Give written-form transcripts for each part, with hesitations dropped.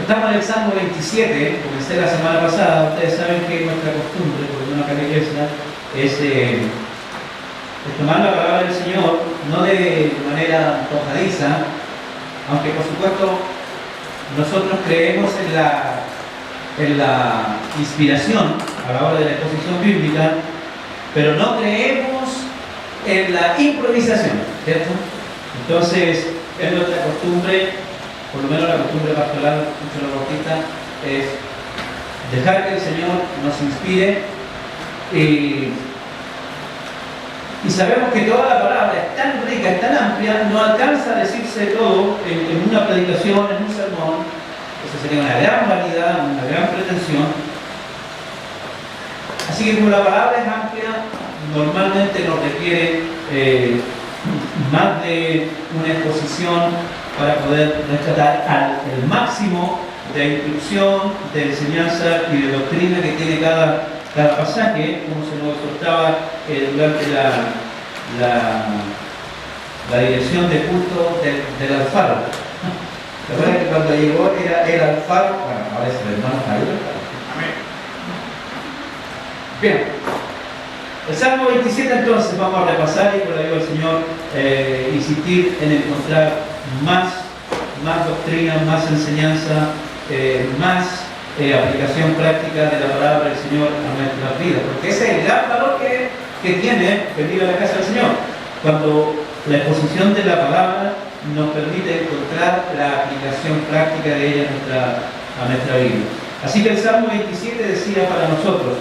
Estamos en el Salmo 27, comencé la semana pasada. Ustedes saben que nuestra costumbre, por una acá iglesia, es tomar la palabra del Señor, no de manera antojadiza, aunque por supuesto nosotros creemos en la inspiración a la hora de la exposición bíblica, pero no creemos en la improvisación, ¿cierto? Entonces, es nuestra costumbre, por lo menos la costumbre pastoral de los bautistas, es dejar que el Señor nos inspire y sabemos que toda la palabra es tan rica, es tan amplia, no alcanza a decirse todo en una predicación, en un sermón. Eso sería una gran vanidad, una gran pretensión. Así que como la palabra es amplia, normalmente nos requiere más de una exposición para poder rescatar el máximo de instrucción, de enseñanza y de doctrina que tiene cada pasaje, como se nos exhortaba durante la dirección de culto del Alfaro. ¿Se acuerdan que cuando llegó era el Alfaro? Bueno, ahora es el hermano Javier. Amén. Bien. El Salmo 27 entonces vamos a repasar y con la ayuda del Señor insistir en encontrar más doctrina, más enseñanza, más aplicación práctica de la palabra del Señor a nuestras vidas, porque ese es el gran valor que tiene venir a la casa del Señor, cuando la exposición de la palabra nos permite encontrar la aplicación práctica de ella a nuestra vida. Así que el Salmo 27 decía para nosotros,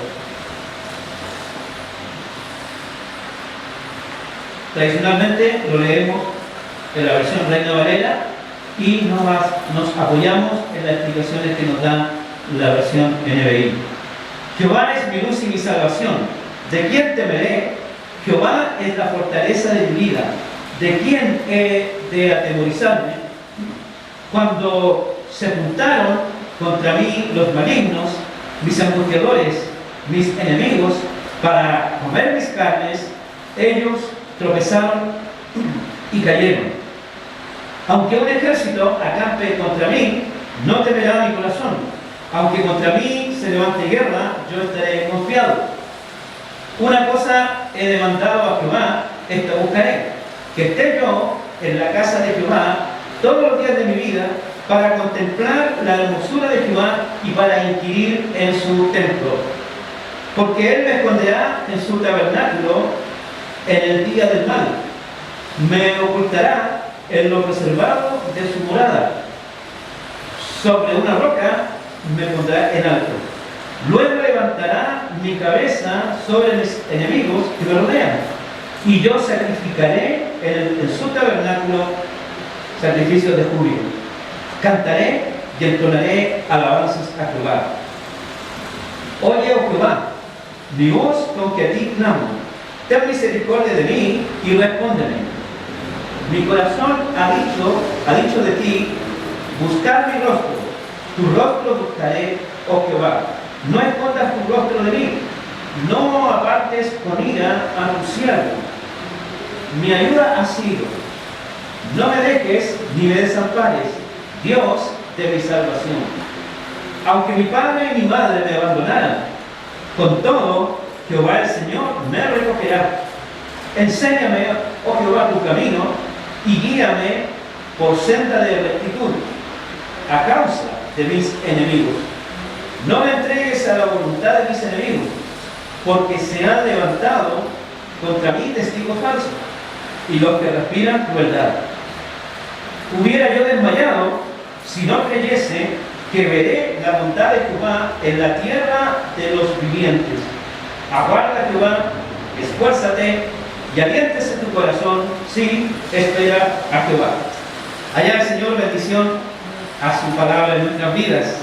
tradicionalmente lo leemos en la versión Reina Valera y nos apoyamos en las explicaciones que nos da la versión NBI. Jehová es mi luz y mi salvación. ¿De quién temeré? Jehová es la fortaleza de mi vida. ¿De quién he de atemorizarme? Cuando se juntaron contra mí los malignos, mis angustiadores, mis enemigos, para comer mis carnes, ellos tropezaron y cayeron. Aunque un ejército acampe contra mí, no temerá mi corazón. Aunque contra mí se levante guerra, yo estaré confiado. Una cosa he demandado a Jehová, esta buscaré, que esté yo en la casa de Jehová todos los días de mi vida, para contemplar la hermosura de Jehová y para inquirir en su templo. Porque él me esconderá en su tabernáculo en el día del mal. Me ocultará en lo reservado de su morada. Sobre una roca me pondrá en alto. Luego levantará mi cabeza sobre mis enemigos que me rodean, y yo sacrificaré en su tabernáculo sacrificios de júbilo. Cantaré y entonaré alabanzas a Jehová. Oye, oh Jehová, mi voz con que a ti clamo. Ten misericordia de mí y respóndeme. Mi corazón ha dicho de ti, buscar mi rostro. Tu rostro buscaré, oh Jehová. No escondas tu rostro de mí. No apartes con ira a tu siervo. Mi ayuda ha sido. No me dejes ni me desampares, Dios de mi salvación. Aunque mi padre y mi madre me abandonaran, con todo, Jehová el Señor me recogerá. Enséñame, oh Jehová, tu camino y guíame por senda de rectitud a causa de mis enemigos. No me entregues a la voluntad de mis enemigos, porque se han levantado contra mí testigos falsos y los que respiran crueldad. Hubiera yo desmayado si no creyese que veré la bondad de Jehová en la tierra de los vivientes. Aguarda, Jehová, esfuérzate y aliéntese tu corazón, sí, espera a Jehová. Allá el Señor bendición a su palabra en nuestras vidas.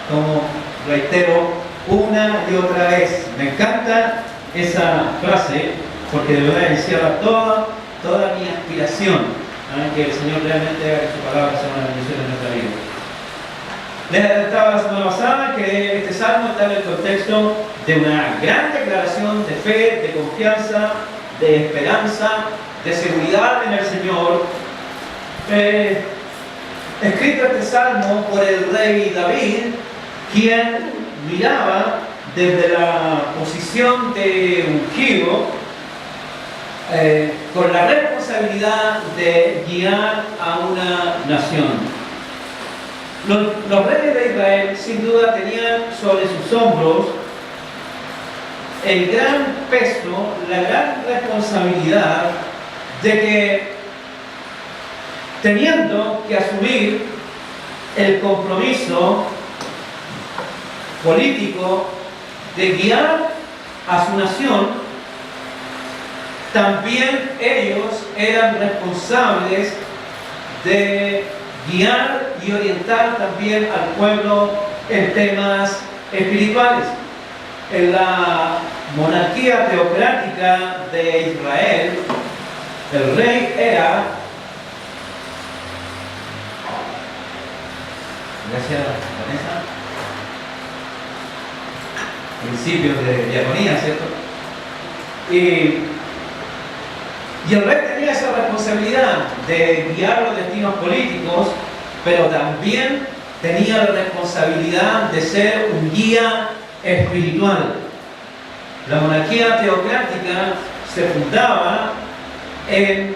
Como reitero una y otra vez, me encanta esa frase porque de verdad encierra toda mi aspiración, que el Señor realmente haga que su palabra sea una bendición en nuestra vida. Les adelantaba la semana pasada que este salmo está en el contexto de una gran declaración de fe, de confianza, de esperanza, de seguridad en el Señor, escrito este salmo por el rey David, quien miraba desde la posición de ungido con la responsabilidad de guiar a una nación. Los reyes de Israel sin duda tenían sobre sus hombros el gran peso, la gran responsabilidad de que, teniendo que asumir el compromiso político de guiar a su nación, también ellos eran responsables de guiar y orientar también al pueblo en temas espirituales. En la monarquía teocrática de Israel, el rey era, gracias Vanessa, principios de diaconía, ¿cierto? Y el rey tenía esa responsabilidad de guiar los destinos políticos, pero también tenía la responsabilidad de ser un guía espiritual. La monarquía teocrática se fundaba en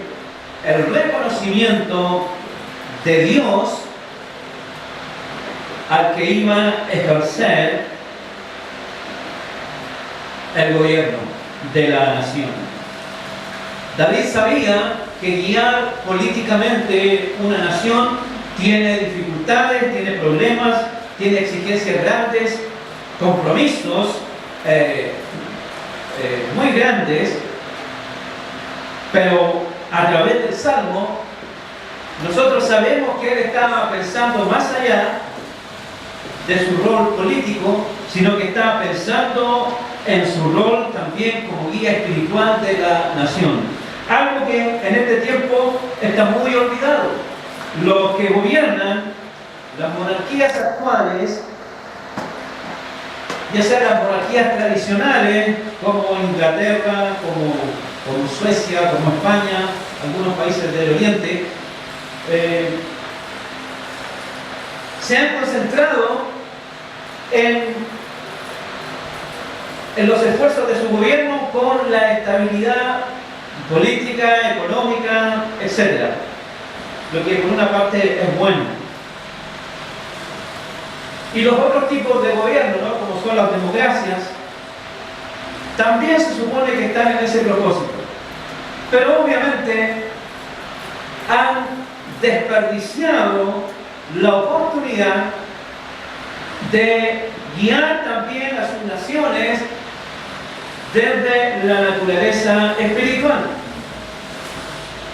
el reconocimiento de Dios al que iba a ejercer el gobierno de la nación. David sabía que guiar políticamente una nación tiene dificultades, tiene problemas, tiene exigencias grandes, compromisos muy grandes, pero a través del Salmo nosotros sabemos que él estaba pensando más allá de su rol político, sino que estaba pensando en su rol también como guía espiritual de la nación. Algo que en este tiempo está muy olvidado. Los que gobiernan las monarquías actuales, ya sean las monarquías tradicionales como Inglaterra, como Suecia, como España, algunos países del Oriente, se han concentrado en los esfuerzos de su gobierno con la estabilidad política, económica, etc. Lo que por una parte es bueno. Y los otros tipos de gobierno, ¿no?, como son las democracias, también se supone que están en ese propósito. Pero obviamente han desperdiciado la oportunidad de guiar también a sus naciones desde la naturaleza espiritual.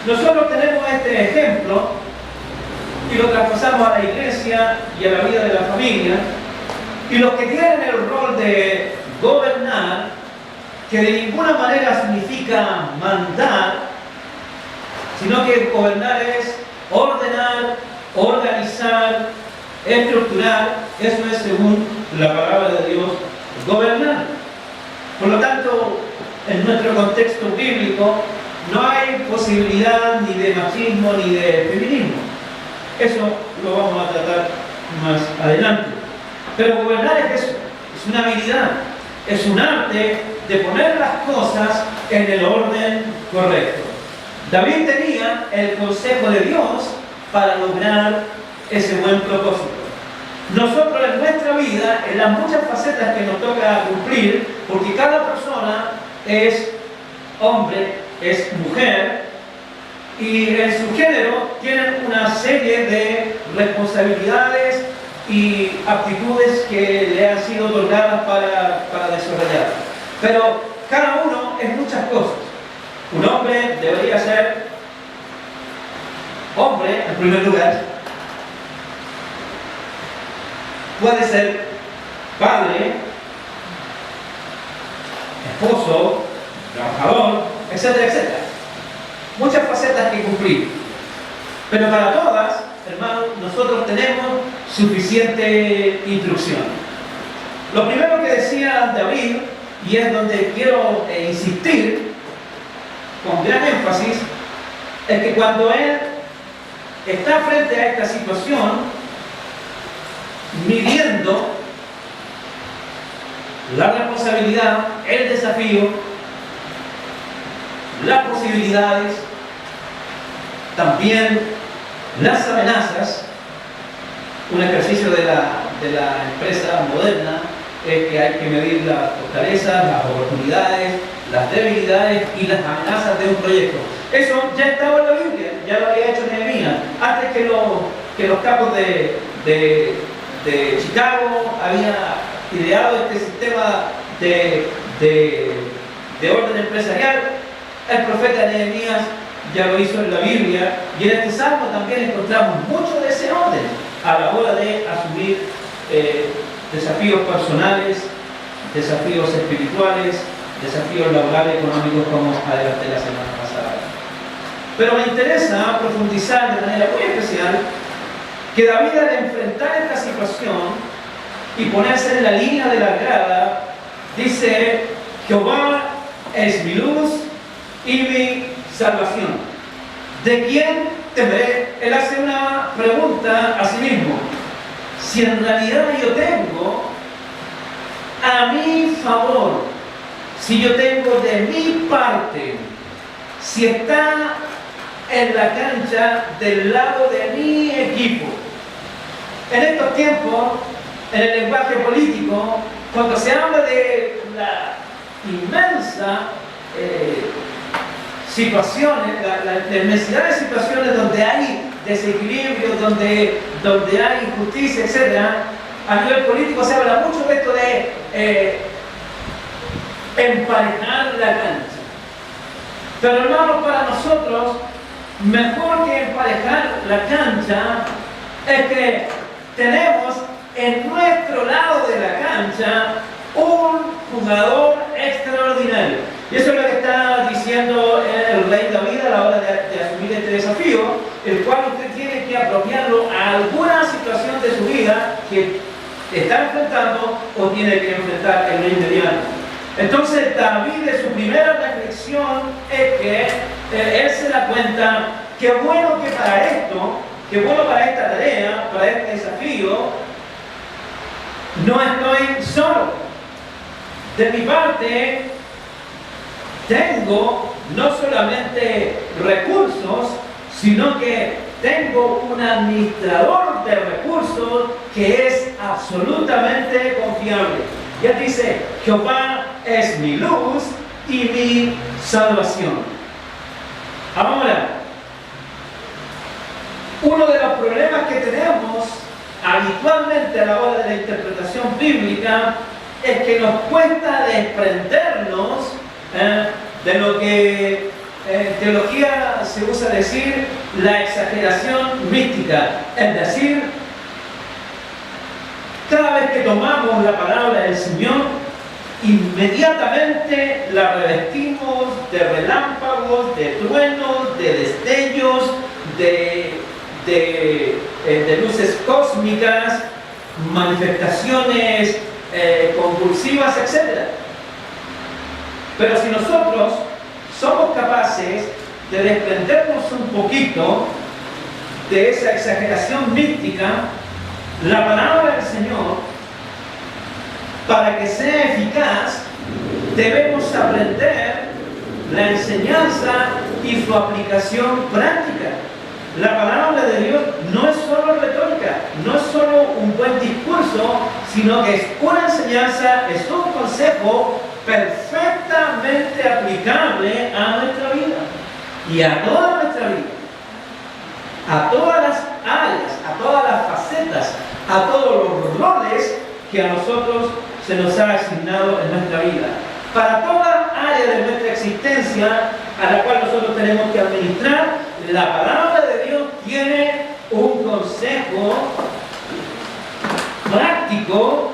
Nosotros tenemos este ejemplo y lo traspasamos a la iglesia y a la vida de la familia, y los que tienen el rol de gobernar, que de ninguna manera significa mandar, sino que gobernar es ordenar, organizar, estructurar, eso es según la palabra de Dios, gobernar. Por lo tanto, en nuestro contexto bíblico no hay posibilidad ni de machismo ni de feminismo. Eso lo vamos a tratar más adelante. Pero gobernar es eso, es una habilidad, es un arte de poner las cosas en el orden correcto. David tenía el consejo de Dios para lograr ese buen propósito. Nosotros en nuestra vida, en las muchas facetas que nos toca cumplir, porque cada persona es hombre, es mujer, y en su género tienen una serie de responsabilidades y aptitudes que le han sido otorgadas para desarrollar. Pero cada uno es muchas cosas. Un hombre debería ser hombre, en primer lugar. Puede ser padre, esposo, trabajador, etcétera, etcétera. Muchas facetas que cumplir. Pero para todas, hermanos, nosotros tenemos suficiente instrucción. Lo primero que decía David, y es donde quiero insistir con gran énfasis, es que cuando él está frente a esta situación, midiendo la responsabilidad, el desafío, las posibilidades, también las amenazas. Un ejercicio de la empresa moderna es que hay que medir las fortalezas, las oportunidades, las debilidades y las amenazas de un proyecto. Eso ya estaba en la Biblia, ya lo había hecho Nehemías, antes que los capos de Chicago había ideado este sistema de orden empresarial. El profeta Nehemías ya lo hizo en la Biblia, y en este salmo también encontramos mucho de ese orden a la hora de asumir desafíos personales, desafíos espirituales, desafíos laborales, económicos, como adelanté la semana pasada. Pero me interesa profundizar de manera muy especial que David, al enfrentar esta situación y ponerse en la línea de la grada, dice: Jehová es mi luz y mi salvación. ¿De quién temeré? Él hace una pregunta a sí mismo. Si en realidad yo tengo a mi favor, si yo tengo de mi parte, si está en la cancha del lado de mi equipo. En estos tiempos, en el lenguaje político, cuando se habla de la inmensa situaciones, la inmensidad de situaciones donde hay desequilibrio, donde hay injusticia, etc., a nivel político se habla mucho de esto de emparejar la cancha. Pero hermanos, para nosotros, mejor que emparejar la cancha es que tenemos en nuestro lado de la cancha un jugador extraordinario. Y eso es lo que está diciendo el rey David a la hora de asumir este desafío, el cual usted tiene que apropiarlo a alguna situación de su vida que está enfrentando o tiene que enfrentar en lo inmediato. Entonces David, de su primera reflexión es que él se da cuenta que bueno que para esto, que bueno para esta tarea, para este desafío, no estoy solo. De mi parte, tengo no solamente recursos, sino que tengo un administrador de recursos que es absolutamente confiable. Ya dice: Jehová es mi luz y mi salvación. Ahora, uno de los problemas que tenemos habitualmente a la hora de la interpretación bíblica es que nos cuesta desprendernos de lo que en teología se usa decir la exageración mística. Es decir, cada vez que tomamos la palabra del Señor, inmediatamente la revestimos de relámpagos, de truenos, de destellos, de luces cósmicas, manifestaciones convulsivas, etc. Pero si nosotros somos capaces de desprendernos un poquito de esa exageración mística, la palabra del Señor, para que sea eficaz, debemos aprender la enseñanza y su aplicación práctica. La palabra de Dios no es solo retórica, no es solo un buen discurso, sino que es una enseñanza, es un consejo perfectamente aplicable a nuestra vida y a toda nuestra vida, a todas las áreas, a todas las facetas, a todos los roles que a nosotros se nos ha asignado en nuestra vida. Para toda área de nuestra existencia a la cual nosotros tenemos que administrar, la palabra de Dios tiene un consejo práctico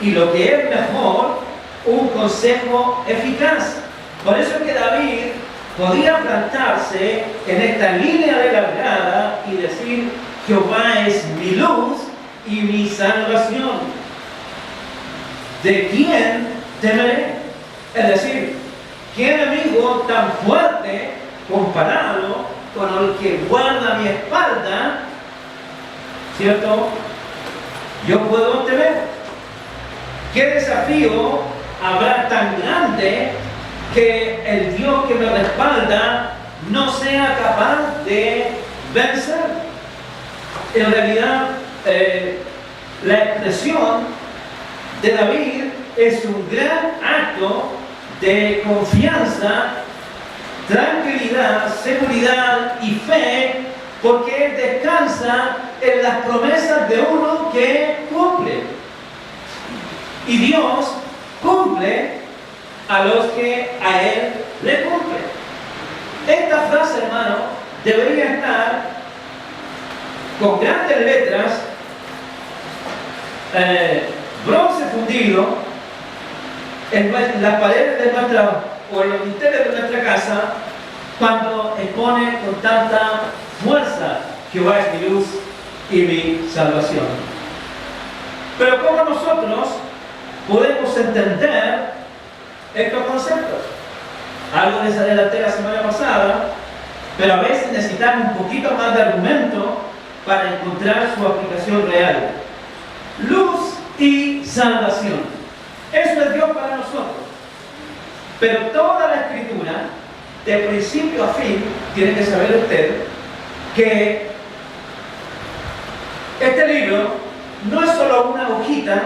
y, lo que es mejor, un consejo eficaz. Por eso es que David podía plantarse en esta línea de la grada y decir: Jehová es mi luz y mi salvación. ¿De quién temeré? Es decir, ¿qué enemigo tan fuerte comparado con el que guarda mi espalda, ¿cierto? Yo puedo temer. ¿Qué desafío habrá tan grande que el Dios que me respalda no sea capaz de vencer? En realidad, la expresión de David es un gran acto de confianza, tranquilidad, seguridad y fe, porque él descansa en las promesas de uno que cumple. Y Dios cumple a los que a Él le cumplen. Esta frase, hermano, debería estar con grandes letras, bronce fundido, en las paredes de nuestra, o en los dinteles de nuestra casa, cuando expone con tanta fuerza: Jehová es mi luz y mi salvación. Pero ¿cómo nosotros podemos entender estos conceptos? Algo les adelanté la semana pasada, pero a veces necesitamos un poquito más de argumento para encontrar su aplicación real. Luz y salvación. Eso es Dios para nosotros. Pero toda la Escritura, de principio a fin, tiene que saber usted que este libro no es solo una hojita,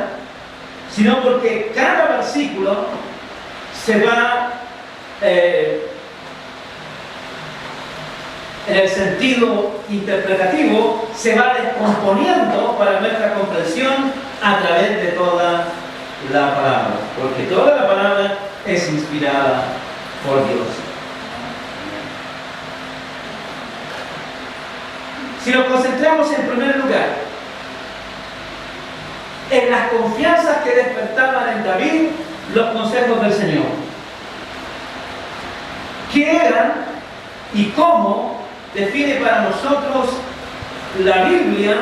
sino porque cada versículo se va en el sentido interpretativo, se va descomponiendo para nuestra comprensión a través de toda la palabra, porque toda la palabra es inspirada por Dios. Si nos concentramos en primer lugar en las confianzas que despertaban en David los consejos del Señor, ¿qué eran y cómo define para nosotros la Biblia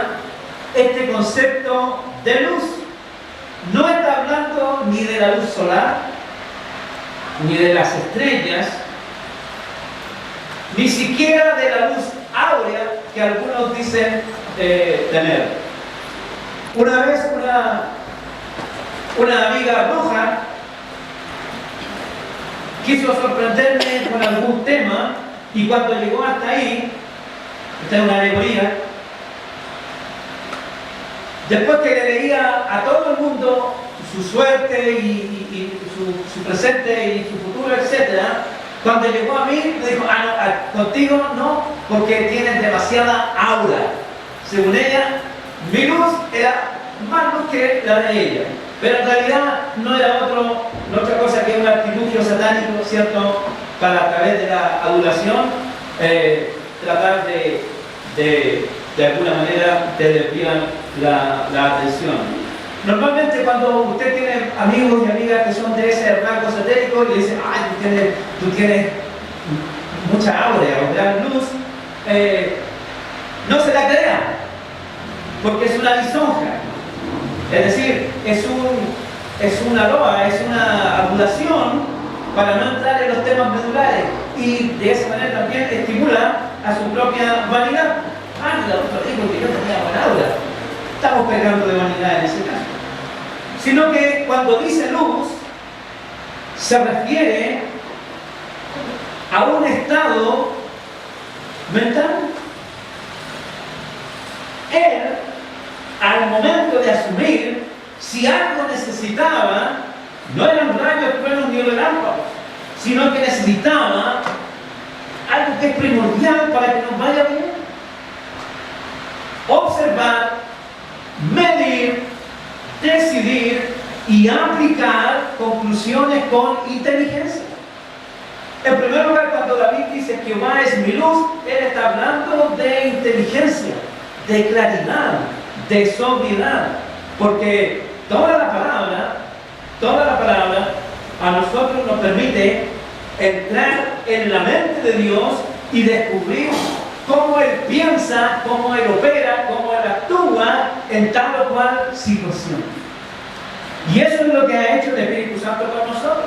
este concepto de luz? No está hablando ni de la luz solar, ni de las estrellas, ni siquiera de la luz áurea que algunos dicen tener. Una vez una amiga bruja quiso sorprenderme con algún tema, y cuando llegó hasta ahí, esta es una alegoría, después que le leía a todo el mundo su suerte y su presente y su futuro, etc., cuando llegó a mí, me dijo: contigo no, porque tienes demasiada aura. Según ella, mi luz era más luz que la de ella, pero en realidad no era otra cosa que un artilugio satánico, ¿cierto?, para, a través de la adulación, tratar de alguna manera de desviar la atención. Normalmente cuando usted tiene amigos y amigas que son de ese rasgo esotérico y le dicen: ay, tú tienes mucha áurea o gran luz, no se la crea, porque es una lisonja. Es decir, es una loa, es una adulación para no entrar en los temas medulares, y de esa manera también estimula a su propia vanidad. La otra dijo que yo tenía buena aura. Estamos pecando de vanidad en ese caso. Sino que cuando dice luz, se refiere a un estado mental. Él, al momento de asumir, si algo necesitaba, no eran rayos, truenos ni relámpagos, sino que necesitaba algo que es primordial para que nos vaya bien: observar, medir, decidir y aplicar conclusiones con inteligencia. En primer lugar, cuando David dice que Jehová es mi luz, él está hablando de inteligencia, de claridad, de sobriedad, porque toda la palabra a nosotros nos permite entrar en la mente de Dios y descubrir cómo Él piensa, cómo Él opera, cómo Él actúa en tal o cual situación. Y eso es lo que ha hecho el Espíritu Santo con nosotros.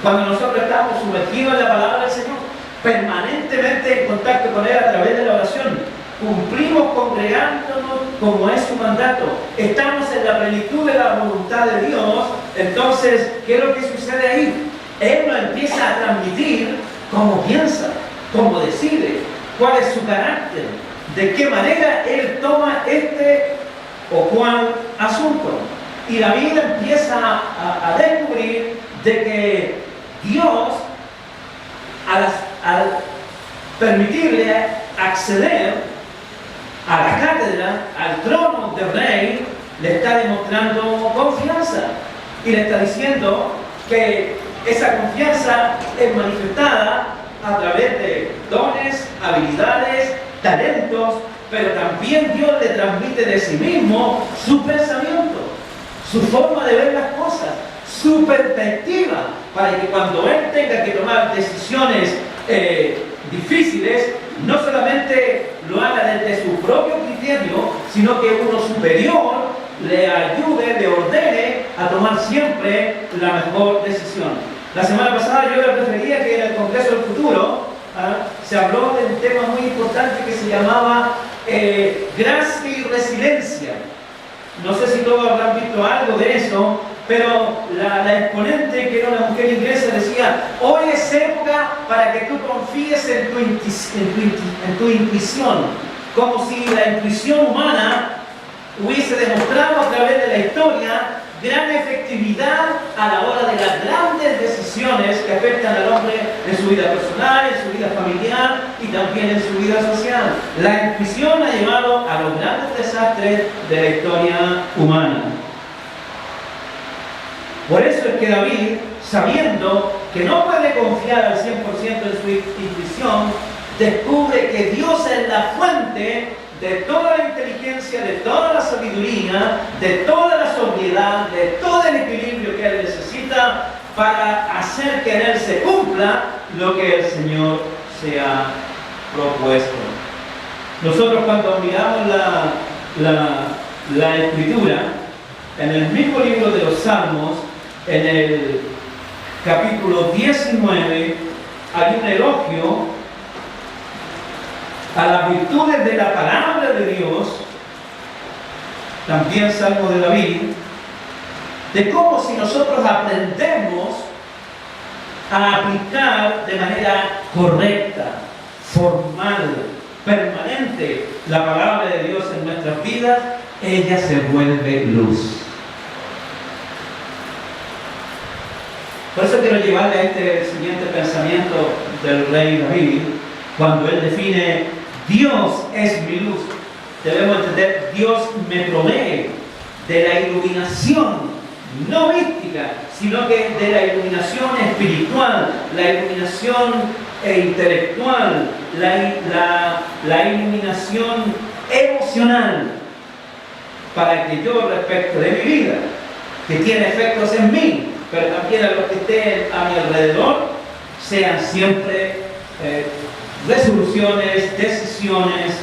Cuando nosotros estamos sumergidos en la palabra del Señor, permanentemente en contacto con Él a través de la oración. Cumplimos congregándonos como es su mandato. Estamos en la plenitud de la voluntad de Dios. Entonces, ¿qué es lo que sucede ahí? Él nos empieza a transmitir cómo piensa, cómo decide, cuál es su carácter, de qué manera Él toma este o cual asunto. Y la vida empieza a descubrir de que Dios, al permitirle acceder a la cátedra, al trono del rey, le está demostrando confianza y le está diciendo que esa confianza es manifestada a través de dones, habilidades, talentos, pero también Dios le transmite de sí mismo su pensamiento, su forma de ver las cosas, su perspectiva, para que cuando Él tenga que tomar decisiones difíciles, no solamente lo haga desde su propio criterio, sino que uno superior le ayude, le ordene a tomar siempre la mejor decisión. La semana pasada yo le refería que en el Congreso del Futuro se habló de un tema muy importante que se llamaba gracia y resiliencia. No sé si todos habrán visto algo de eso, pero la exponente, que era una mujer inglesa, decía: hoy es época para que tú confíes en tu intuición, como si la intuición humana hubiese demostrado a través de la historia gran efectividad a la hora de las grandes decisiones que afectan al hombre en su vida personal, en su vida familiar y también en su vida social. La intuición ha llevado a los grandes desastres de la historia humana. Por eso es que David, sabiendo que no puede confiar al 100% en su intuición, descubre que Dios es la fuente de toda la inteligencia, de toda la sabiduría, de toda la sobriedad, de todo el equilibrio que Él necesita para hacer que en Él se cumpla lo que el Señor se ha propuesto. Nosotros, cuando miramos la Escritura, en el mismo libro de los Salmos, en el capítulo 19, hay un elogio a las virtudes de la palabra de Dios, también Salmo de David, de cómo si nosotros aprendemos a aplicar de manera correcta, formal, permanente la palabra de Dios en nuestras vidas, ella se vuelve luz. Por eso quiero llevarle a este siguiente pensamiento del rey David, cuando él define: Dios es mi luz. Debemos entender: Dios me provee de la iluminación, no mística, sino que de la iluminación espiritual, la iluminación intelectual, la iluminación emocional, para que yo, respecto de mi vida, que tiene efectos en mí, pero también a los que estén a mi alrededor, sean siempre resoluciones, decisiones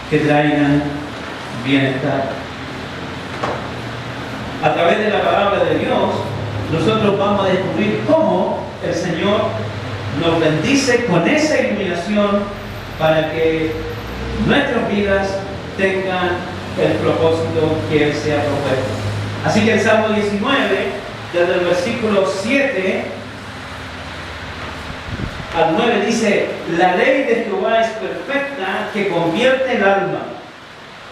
que traigan bienestar. A través de la palabra de Dios, nosotros vamos a descubrir cómo el Señor nos bendice con esa iluminación para que nuestras vidas tengan el propósito que Él se ha propuesto. Así que el Salmo 19, desde el versículo 7 al 9 dice: la ley de Jehová es perfecta, que convierte el alma.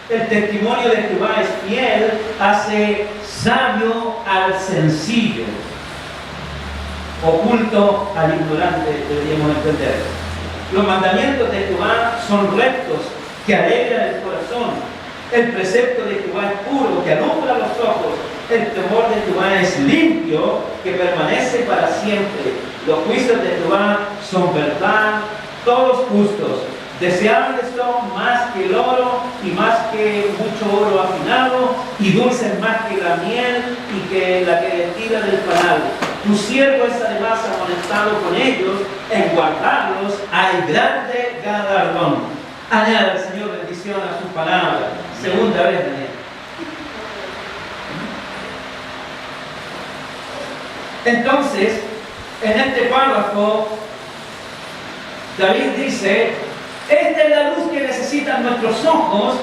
El testimonio de Jehová es fiel, hace sabio al sencillo. Oculto al ignorante, deberíamos entender. Los mandamientos de Jehová son rectos, que alegran el corazón. El precepto de Jehová es puro, que alumbra los ojos. El temor de Jehová es limpio, que permanece para siempre. Los juicios de Jehová son verdad, todos justos. Deseables son más que el oro y más que mucho oro afinado, y dulces más que la miel y que la que destila del panal. Tu siervo es además amonestado con ellos, en guardarlos hay grande galardón. Añada el Señor bendición a su palabra. Segunda vez, Daniel. Entonces, en este párrafo David dice, esta es la luz que necesitan nuestros ojos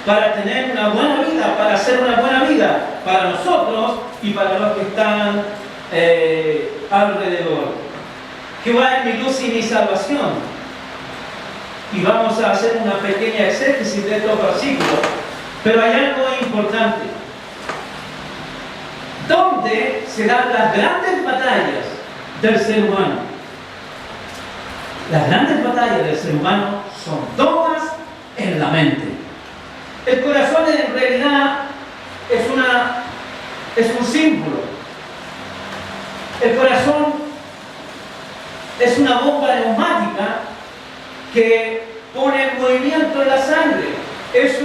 para tener una buena vida, para hacer una buena vida para nosotros y para los que están alrededor. Jehová es mi luz y mi salvación. Y vamos a hacer una pequeña exégesis de estos versículos, pero hay algo importante. ¿Dónde se dan las grandes batallas del ser humano? Las grandes batallas del ser humano son todas en la mente. El corazón en realidad es un símbolo. El corazón es una bomba neumática que pone en movimiento la sangre. Es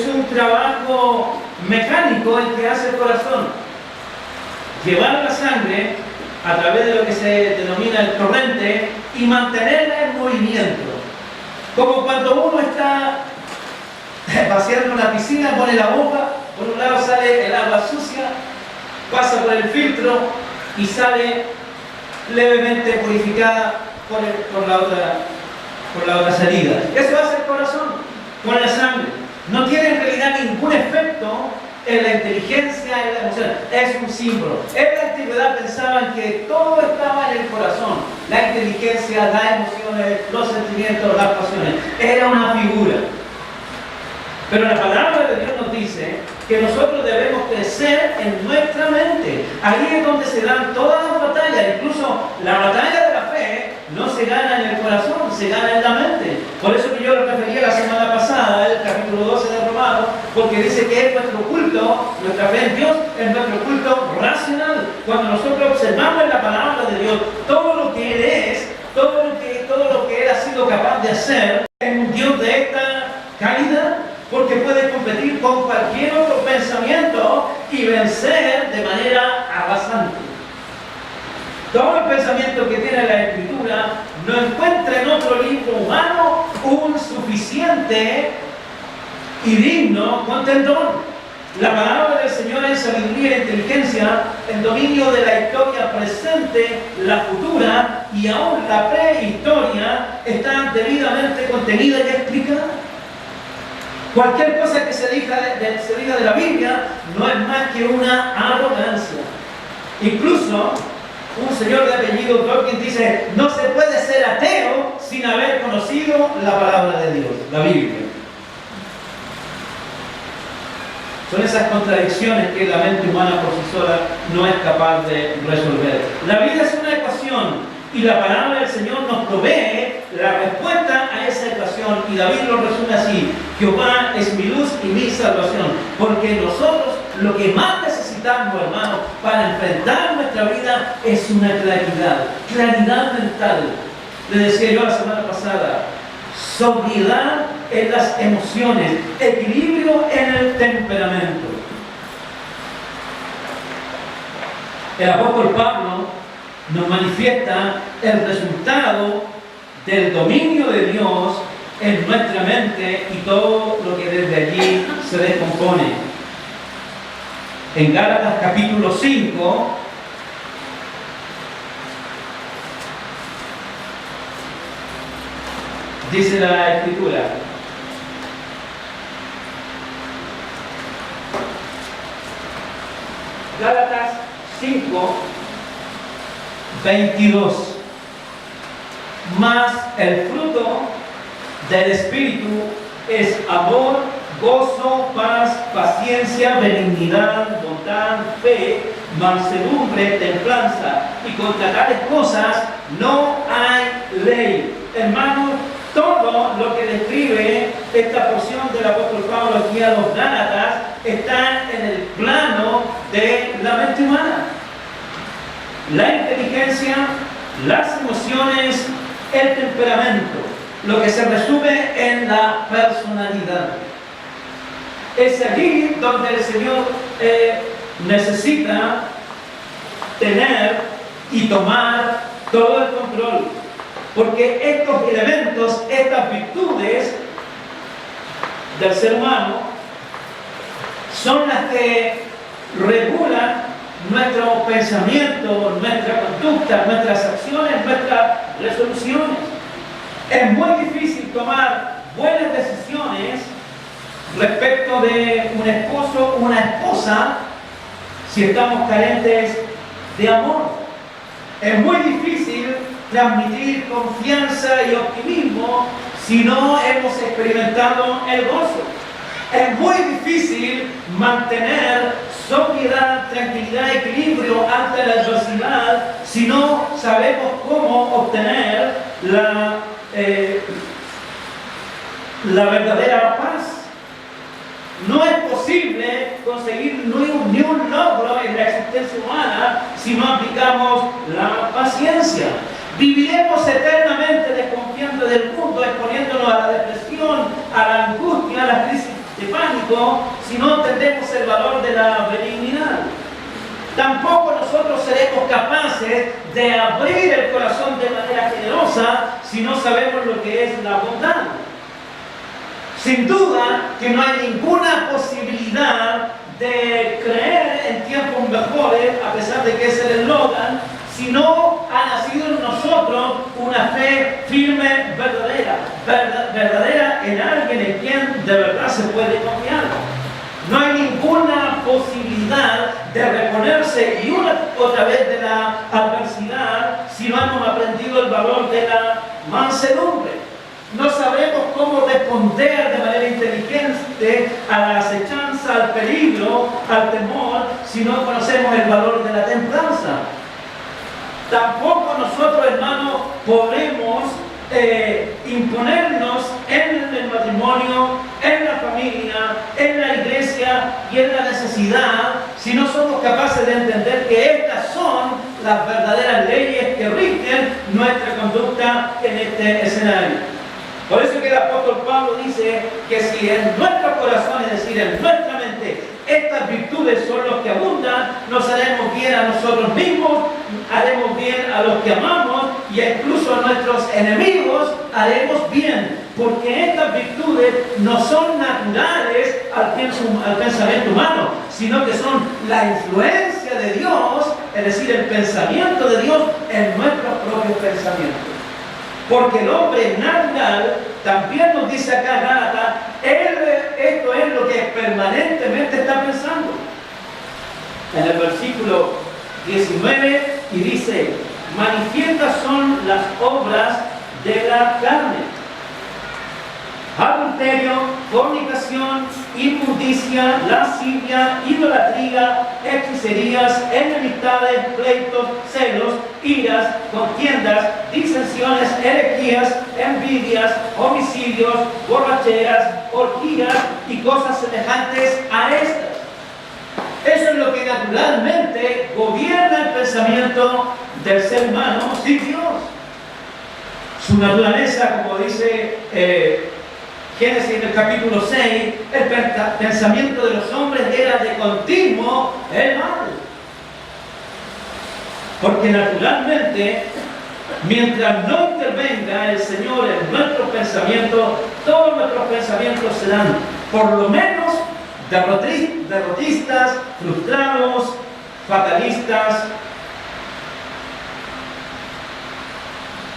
un trabajo mecánico el que hace el corazón. Llevar la sangre a través de lo que se denomina el torrente y mantenerla en movimiento. Como cuando uno está vaciando una piscina, pone la boca, por un lado sale el agua sucia, pasa por el filtro y sale levemente purificada por la otra salida. Eso hace el corazón con la sangre. No tiene en realidad ningún efecto en la inteligencia, en la emoción. Es un símbolo. En la antigüedad pensaban que todo estaba en el corazón. La inteligencia, las emociones, los sentimientos, las pasiones. Era una figura. Pero la palabra de Dios nos dice que nosotros debemos crecer en nuestra mente. Ahí es donde se dan todas las batallas. Incluso la batalla de la fe no se gana en el corazón, se gana en la mente. Por eso que yo lo refería la semana pasada, el capítulo 12 de Romanos, porque dice que es nuestro culto, nuestra fe en Dios, es nuestro culto racional. Cuando nosotros observamos en la palabra de Dios todo lo que Él es, todo lo que Él ha sido capaz de hacer, es un Dios de esta calidad, porque puede competir con cualquier otro pensamiento y vencer de manera arrasante. Todo el pensamiento que tiene la Escritura no encuentra en otro libro humano un suficiente y digno contendor. La palabra del Señor es sabiduría e inteligencia, en dominio de la historia presente, la futura y aún la prehistoria está debidamente contenida y explicada. Cualquier cosa que se diga de la Biblia no es más que una arrogancia. Incluso un señor de apellido Dawkins dice, no se puede ser ateo sin haber conocido la palabra de Dios, la Biblia. Son esas contradicciones que la mente humana por sí sola no es capaz de resolver. La vida es una ecuación y la palabra del Señor nos provee la respuesta a esa ecuación. Y David lo resume así: Jehová es mi luz y mi salvación. Porque nosotros lo que más necesitamos, hermanos, para enfrentar nuestra vida es una claridad mental. Le decía yo la semana pasada, sobriedad en las emociones, equilibrio en el temperamento. El apóstol Pablo nos manifiesta el resultado del dominio de Dios en nuestra mente y todo lo que desde allí se descompone. En Gálatas capítulo 5, dice la Escritura: Gálatas 5, 22. Mas el fruto del Espíritu es amor, gozo, paz, paciencia, benignidad, bondad, fe, mansedumbre, templanza, y contra tales cosas no hay ley. Hermanos, todo lo que describe esta porción del apóstol Pablo aquí a los Gálatas está en el plano de la mente humana. La inteligencia, las emociones, el temperamento, lo que se resume en la personalidad. Es allí donde el Señor necesita tener y tomar todo el control, porque estos elementos, estas virtudes del ser humano son las que regulan nuestro pensamiento, nuestra conducta, nuestras acciones, nuestras resoluciones. Es muy difícil tomar buenas decisiones respecto de un esposo o una esposa si estamos carentes de amor. Es muy difícil transmitir confianza y optimismo si no hemos experimentado el gozo. Es muy difícil mantener sobriedad, tranquilidad, equilibrio ante la adversidad si no sabemos cómo obtener la verdadera paz. No es posible conseguir ni un logro en la existencia humana si no aplicamos la paciencia. Viviremos eternamente desconfiando del mundo, exponiéndonos a la depresión, a la angustia, a la crisis de pánico, si no entendemos el valor de la benignidad. Tampoco nosotros seremos capaces de abrir el corazón de manera generosa si no sabemos lo que es la bondad. Sin duda que no hay ninguna posibilidad de creer en tiempos mejores, a pesar de que es el eslogan, si no ha nacido en nosotros una fe firme, verdadera en alguien en quien de verdad se puede confiar. No hay ninguna posibilidad de reponerse y otra vez de la adversidad si no hemos aprendido el valor de la mansedumbre. No sabemos cómo responder de manera inteligente a la acechanza, al peligro, al temor, si no conocemos el valor de la templanza. Tampoco nosotros, hermanos, podremos imponernos en el matrimonio, en la familia, en la iglesia y en la necesidad si no somos capaces de entender que estas son las verdaderas leyes que rigen nuestra conducta en este escenario. Por eso que el apóstol Pablo dice que si en nuestro corazón, es decir, en nuestra mente, estas virtudes son los que abundan, nos haremos bien a nosotros mismos, haremos bien a los que amamos y incluso a nuestros enemigos haremos bien, porque estas virtudes no son naturales al pensamiento humano, sino que son la influencia de Dios, es decir, el pensamiento de Dios en nuestros propios pensamientos. Porque el hombre natural, también nos dice acá Gálatas, esto es lo que permanentemente está pensando. En el versículo 19, y dice, manifiestas son las obras de la carne: adulterio, fornicación, inmundicia, lascivia, idolatría, hechicerías, enemistades, pleitos, celos, iras, contiendas, disensiones, herejías, envidias, homicidios, borracheras, orgías y cosas semejantes a estas. Eso es lo que naturalmente gobierna el pensamiento del ser humano sin Dios. Su naturaleza, como dice Génesis en el capítulo 6, el pensamiento de los hombres era de continuo el mal. Porque naturalmente, mientras no intervenga el Señor en nuestros pensamientos, todos nuestros pensamientos serán por lo menos derrotistas, frustrados, fatalistas,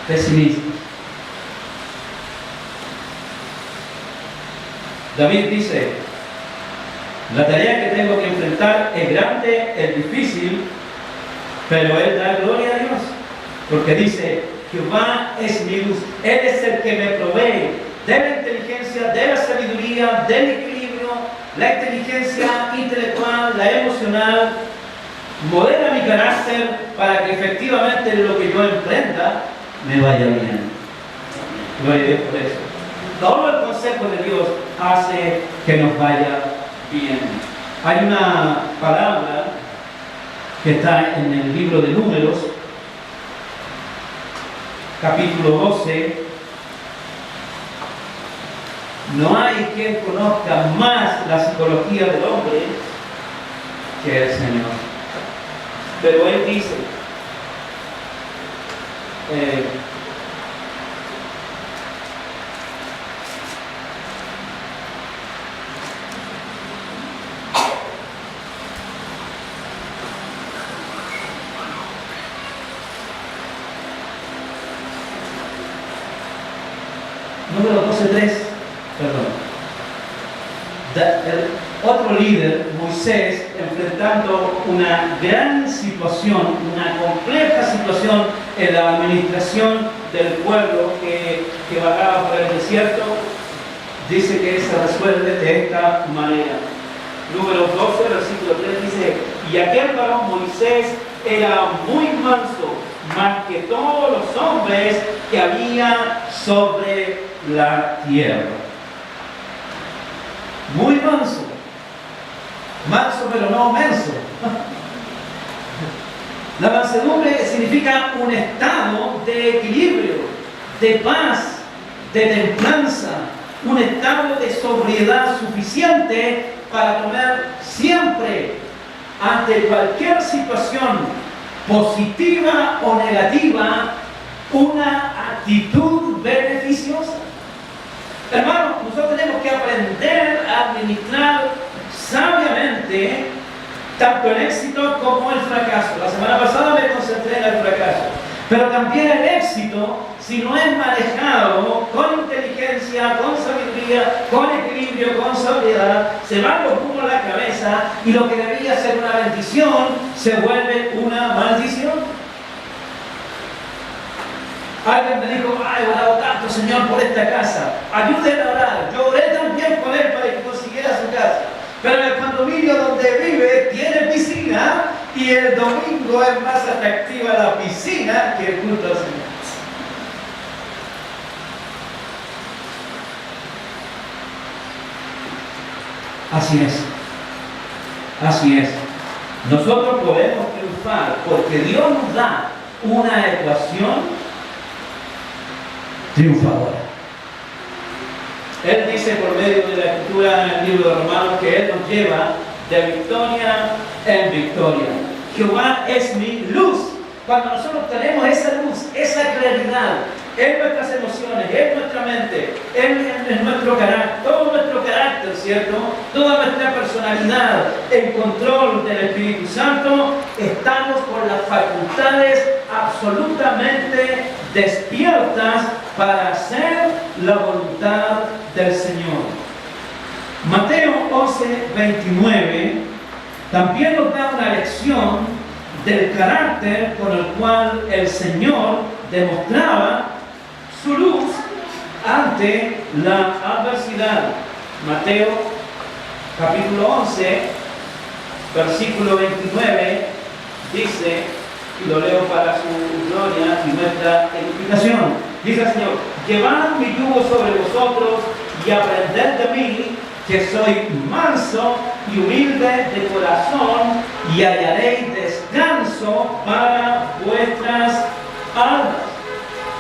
pesimistas. David dice, la tarea que tengo que enfrentar es grande, es difícil, pero Él da gloria a Dios, porque dice, Jehová es mi luz, Él es el que me provee de la inteligencia, de la sabiduría, del equilibrio, la inteligencia intelectual, la emocional, modela mi carácter para que efectivamente lo que yo emprenda me vaya bien. Gloria a Dios por eso. Todo el consejo de Dios hace que nos vaya bien. Hay una palabra que está en el libro de Números, capítulo 12. No hay quien conozca más la psicología del hombre que el Señor. Pero Él dice, el otro líder, Moisés, enfrentando una gran situación, una compleja situación en la administración del pueblo que vagaba por el desierto, dice que se resuelve de esta manera. Número 12, versículo 3 dice: y aquel varón Moisés era muy manso, más que todos los hombres que había sobre la tierra. Muy manso. Manso pero no menso. La mansedumbre significa un estado de equilibrio, de paz, de templanza, un estado de sobriedad suficiente para tomar siempre, ante cualquier situación positiva o negativa, una actitud beneficiosa. Hermanos, nosotros tenemos que aprender a administrar sabiamente tanto el éxito como el fracaso. La semana pasada me concentré en el fracaso, pero también el éxito, si no es manejado con inteligencia, con sabiduría, con equilibrio, con sobriedad, se va los humos a la cabeza y lo que debía ser una bendición se vuelve una maldición. Alguien me dijo: ay, he orado tanto, Señor, por esta casa, ayúdenme a orar. Yo oré también por él para que consiguiera su casa, pero el condominio donde vive tiene piscina y el domingo es más atractiva la piscina que el culto al Señor. Así es. Así es. Nosotros podemos triunfar porque Dios nos da una ecuación triunfadora. Él dice por medio de la escritura en el libro de Romanos que Él nos lleva de victoria en victoria. Jehová es mi luz. Cuando nosotros tenemos esa luz, esa claridad en nuestras emociones, en nuestra mente, en nuestro carácter, todo nuestro carácter, ¿cierto? Toda nuestra personalidad, en control del Espíritu Santo, estamos con las facultades absolutamente despiertas para hacer la voluntad del Señor. Mateo 11:29 también nos da una lección del carácter con el cual el Señor demostraba su luz ante la adversidad. Mateo capítulo 11, versículo 29 dice, y lo leo para su gloria y nuestra edificación. Dice el Señor: llevad mi yugo sobre vosotros y aprended de mí, que soy manso y humilde de corazón, y hallaréis descanso para vuestras almas.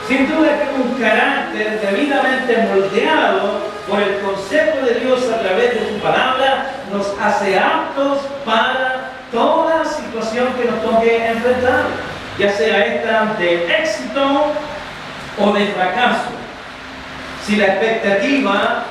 Sin duda que un carácter debidamente moldeado por el consejo de Dios a través de su palabra nos hace aptos para toda situación que nos toque enfrentar, ya sea esta de éxito o de fracaso. Si la expectativa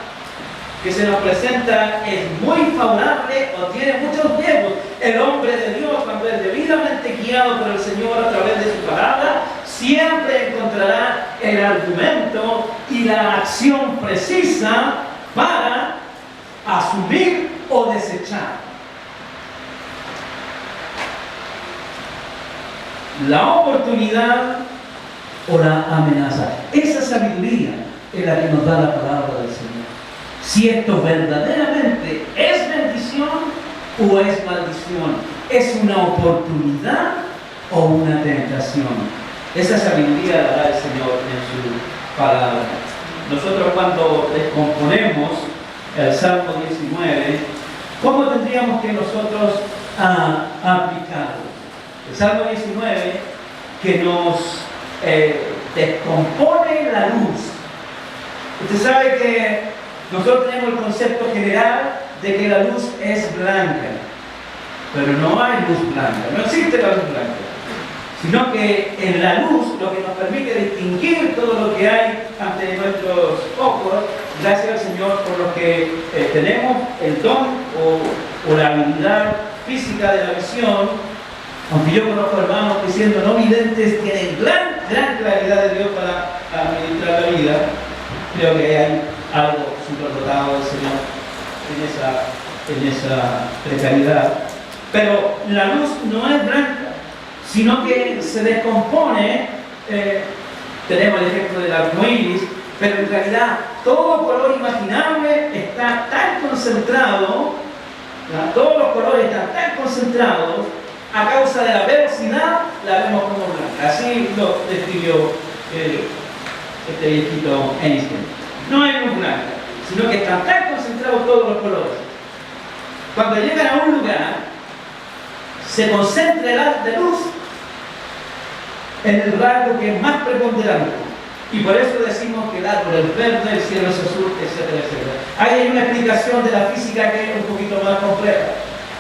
que se nos presenta es muy favorable o tiene muchos riesgos, el hombre de Dios, cuando es debidamente guiado por el Señor a través de su palabra, siempre encontrará el argumento y la acción precisa para asumir o desechar. La oportunidad o la amenaza. Esa sabiduría es la que nos da la palabra del Señor. Si esto verdaderamente es bendición o es maldición, es una oportunidad o una tentación. Esa sabiduría la da el Señor en su palabra. Nosotros, cuando descomponemos el Salmo 19, ¿cómo tendríamos que nosotros aplicarlo? El Salmo 19 que nos descompone la luz. Usted sabe que nosotros tenemos el concepto general de que la luz es blanca, pero no hay luz blanca, no existe la luz blanca, sino que en la luz lo que nos permite distinguir todo lo que hay ante nuestros ojos, gracias al Señor por lo que tenemos el don o la habilidad física de la visión. Aunque yo conozco hermanos que siendo no videntes tienen gran claridad de Dios para administrar la vida, creo que hay algo superdotado del Señor. en esa precariedad. Pero la luz no es blanca, sino que se descompone. Tenemos el ejemplo del arco iris, pero en realidad todo color imaginable está tan concentrado, ¿no? Todos los colores están tan concentrados, a causa de la velocidad la vemos como blanca. Así lo describió este viejito Einstein. No hay luz blanca, sino que están tan concentrados todos los colores. Cuando llegan a un lugar, se concentra el haz de luz en el rasgo que es más preponderante. Y por eso decimos que el árbol es verde, el cielo es azul, etcétera, etcétera. Ahí hay una explicación de la física que es un poquito más compleja.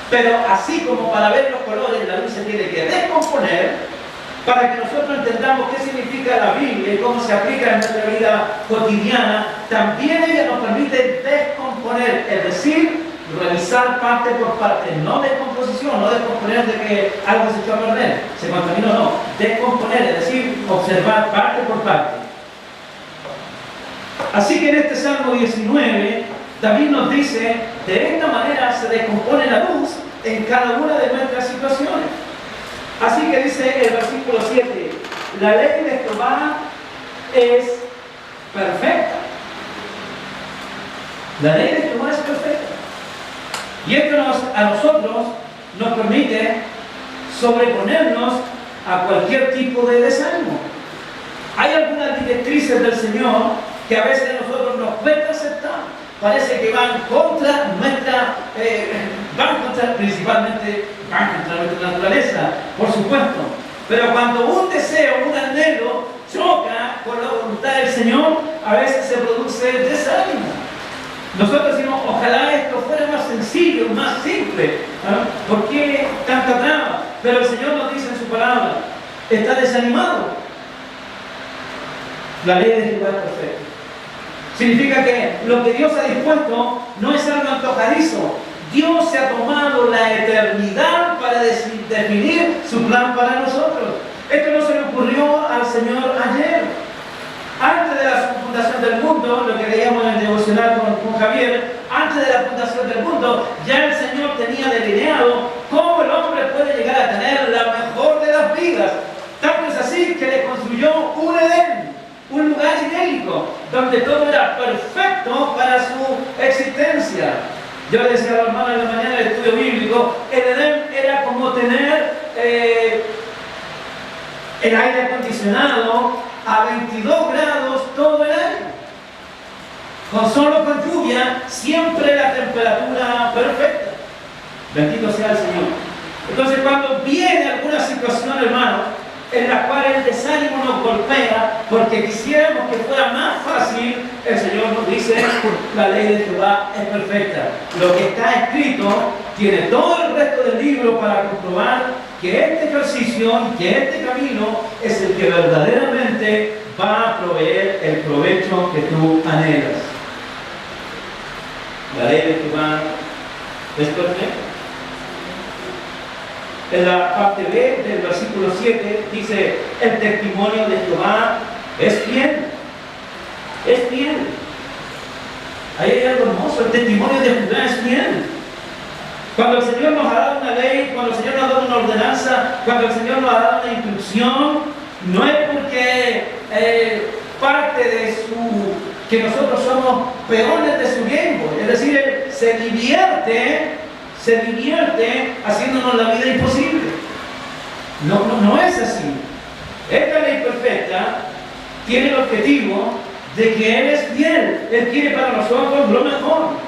Pero así como para ver los colores la luz se tiene que descomponer, para que nosotros entendamos qué significa la Biblia y cómo se aplica en nuestra vida cotidiana, también ella nos permite descomponer, es decir, revisar parte por parte, no descomposición, no descomponer de que algo se echó a perder, se contaminó, no, descomponer, es decir, observar parte por parte. Así que en este Salmo 19, David nos dice, de esta manera se descompone la luz en cada una de nuestras situaciones. Así que dice el versículo 7, la ley de Jehová es perfecta. La ley de Jehová es perfecta. Y esto a nosotros nos permite sobreponernos a cualquier tipo de desánimo. Hay algunas directrices del Señor que a veces a nosotros nos cuesta aceptar. Parece que van contra nuestra, principalmente van contra nuestra naturaleza, por supuesto. Pero cuando un deseo, un anhelo choca con la voluntad del Señor, a veces se produce desánimo. Nosotros decimos, ojalá esto fuera más sencillo, más simple. ¿Por qué tanta trama? Pero el Señor nos dice en su palabra, está desanimado. La ley de Jehová es perfecta. Significa que lo que Dios ha dispuesto no es algo antojadizo. Dios se ha tomado la eternidad para definir su plan para nosotros. Esto no se le ocurrió al Señor ayer. Antes de la fundación del mundo, lo que leíamos en el devocional con Javier, antes de la fundación del mundo, ya el Señor tenía delineado cómo el hombre puede llegar a tener la mejor de las vidas. Tanto es así que le construyó un Edén, un lugar idílico, donde todo era perfecto para su existencia. Yo le decía a la hermana en la mañana del estudio bíblico, el Edén era como tener el aire acondicionado a 22 grados todo el año. Con solo con lluvia, siempre la temperatura perfecta. Bendito sea el Señor. Entonces, cuando viene alguna situación, hermano, en la cual el desánimo nos golpea, porque quisiéramos que fuera más fácil, el Señor nos dice, la ley de Jehová es perfecta. Lo que está escrito tiene todo el resto del libro para comprobar que este ejercicio y que este camino es el que verdaderamente va a proveer el provecho que tú anhelas. La ley de Jehová es perfecta. En la parte B del versículo 7 dice, el testimonio de Jehová es fiel. Es fiel. Ahí hay algo hermoso, el testimonio de Jehová es fiel. Cuando el Señor nos ha dado una ley, cuando el Señor nos ha dado una ordenanza, cuando el Señor nos ha dado una instrucción, no es porque parte de que nosotros somos peones de su tiempo. Es decir, Él se divierte haciéndonos la vida imposible. No es así. Esta ley perfecta tiene el objetivo de que Él es fiel. Él quiere para nosotros lo mejor.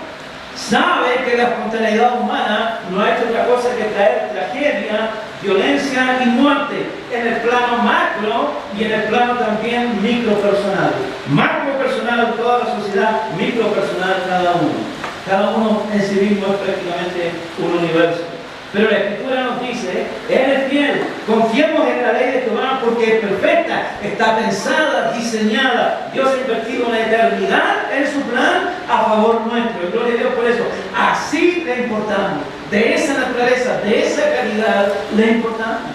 Sabe que la espontaneidad humana no ha hecho otra cosa que traer tragedia, violencia y muerte en el plano macro y en el plano también micropersonal. Macro personal toda la sociedad, micropersonal cada uno. Cada uno en sí mismo es prácticamente un universo. Pero la Escritura nos dice, Él es fiel. Confiemos en la ley de Jehová porque es perfecta, está pensada, diseñada. Dios ha invertido una eternidad en su plan a favor nuestro. Y gloria a Dios por eso. Así le importamos. De esa naturaleza, de esa calidad le importamos.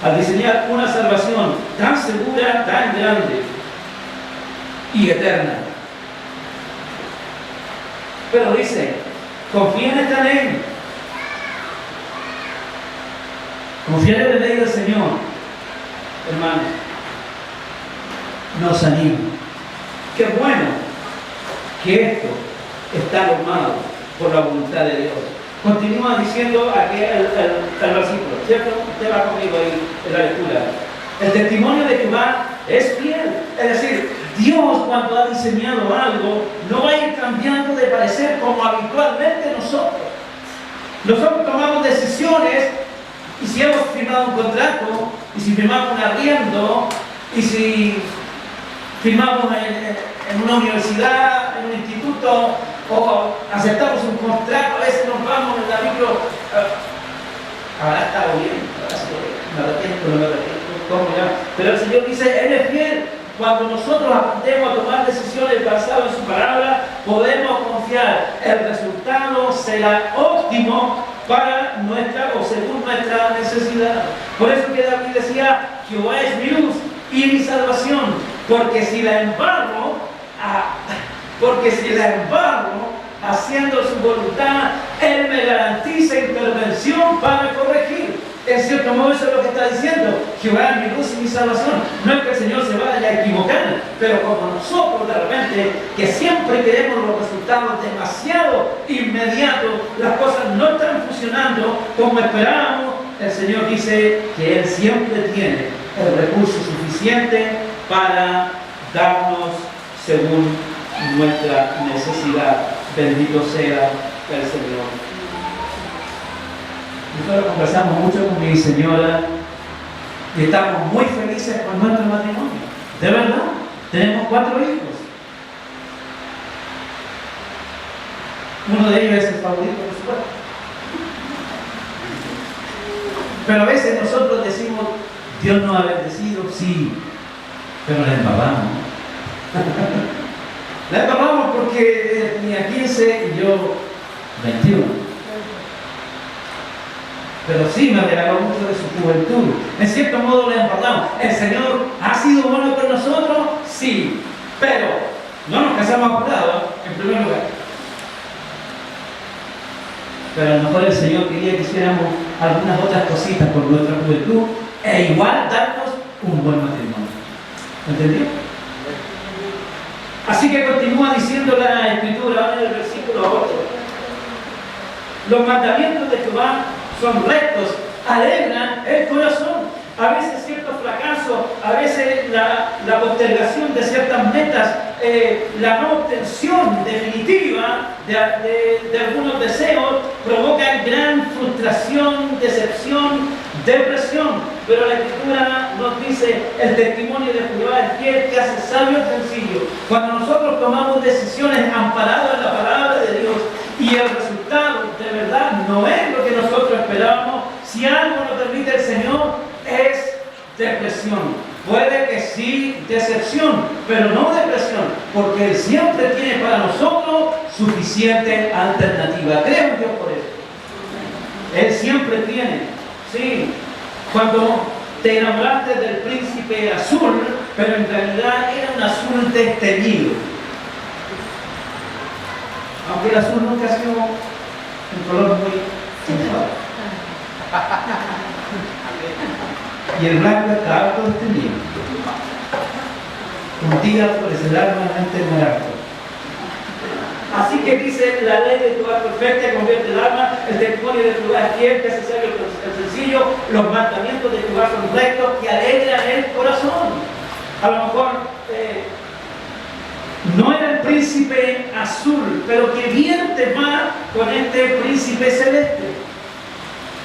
Al diseñar una salvación tan segura, tan grande y eterna. Pero dice, confía en esta ley. Confiar en la ley del Señor, hermanos, nos anima. Qué bueno que esto está normado por la voluntad de Dios. Continúa diciendo aquí el versículo, ¿cierto? Usted va conmigo ahí en la lectura. El testimonio de Jehová es fiel. Es decir, Dios cuando ha diseñado algo no va a ir cambiando de parecer como habitualmente nosotros. Nosotros tomamos decisiones y si hemos firmado un contrato, y si firmamos un arriendo, y si firmamos en una universidad, en un instituto, o aceptamos un contrato, a veces nos vamos en la micro, habrá estado bien, me arrepiento, ¿cómo ya? Pero el Señor dice, Él es fiel. Cuando nosotros aprendemos a tomar decisiones basadas en su palabra, podemos confiar. El resultado será óptimo para nuestra o según nuestra necesidad. Por eso que David decía, Jehová es mi luz y mi salvación, porque si la embargo haciendo su voluntad, Él me garantiza intervención para corregir. En cierto modo eso es lo que está diciendo, Jehová es mi luz y mi salvación. No es que el Señor se vaya a equivocar, pero como nosotros de repente, que siempre queremos los resultados demasiado inmediatos, las cosas no están funcionando como esperábamos, el Señor dice que Él siempre tiene el recurso suficiente para darnos según nuestra necesidad. Bendito sea el Señor. Nosotros conversamos mucho con mi señora y estamos muy felices con nuestro matrimonio. De verdad, tenemos 4 hijos. Uno de ellos es el favorito, por supuesto. Pero a veces nosotros decimos, Dios nos ha bendecido, sí, pero la embarramos. La embarramos porque tenía 15 y yo 21. Pero sí me regaló mucho de su juventud. En cierto modo le embarramos. ¿El Señor ha sido bueno con nosotros? Sí. Pero no nos casamos apurados, en primer lugar. Pero a lo mejor el Señor quería que hiciéramos algunas otras cositas con nuestra juventud e igual darnos un buen matrimonio. ¿Entendió? Así que continúa diciendo la Escritura en el versículo 8. Los mandamientos de Jehová son rectos, alegran el corazón. A veces ciertos fracasos, a veces la postergación de ciertas metas, la no obtención definitiva de algunos deseos provocan gran frustración, decepción, depresión. Pero la Escritura nos dice, el testimonio de Jehová es fiel, que hace sabio el sencillo. Cuando nosotros tomamos decisiones amparadas en la palabra de Dios y el resultado de verdad no es lo que nosotros esperábamos, si algo nos permite el Señor es depresión. Puede que sí, decepción, pero no depresión, porque Él siempre tiene para nosotros suficiente alternativa. Creo en Dios por eso. Él siempre tiene, sí. Cuando te enamoraste del príncipe azul, pero en realidad era un azul desteñido. Aunque el azul nunca ha sido un color muy sensual. Y el blanco está harto desteñido. Un día florecerá el alma esmeralda. Así que dice, la ley de Jehová perfecta convierte el alma, el testimonio de Jehová es fiel, que hace sabio el sencillo, los mandamientos de Jehová son rectos, que alegran el corazón. A lo mejor no era el príncipe azul, pero que vierte más con este príncipe celeste.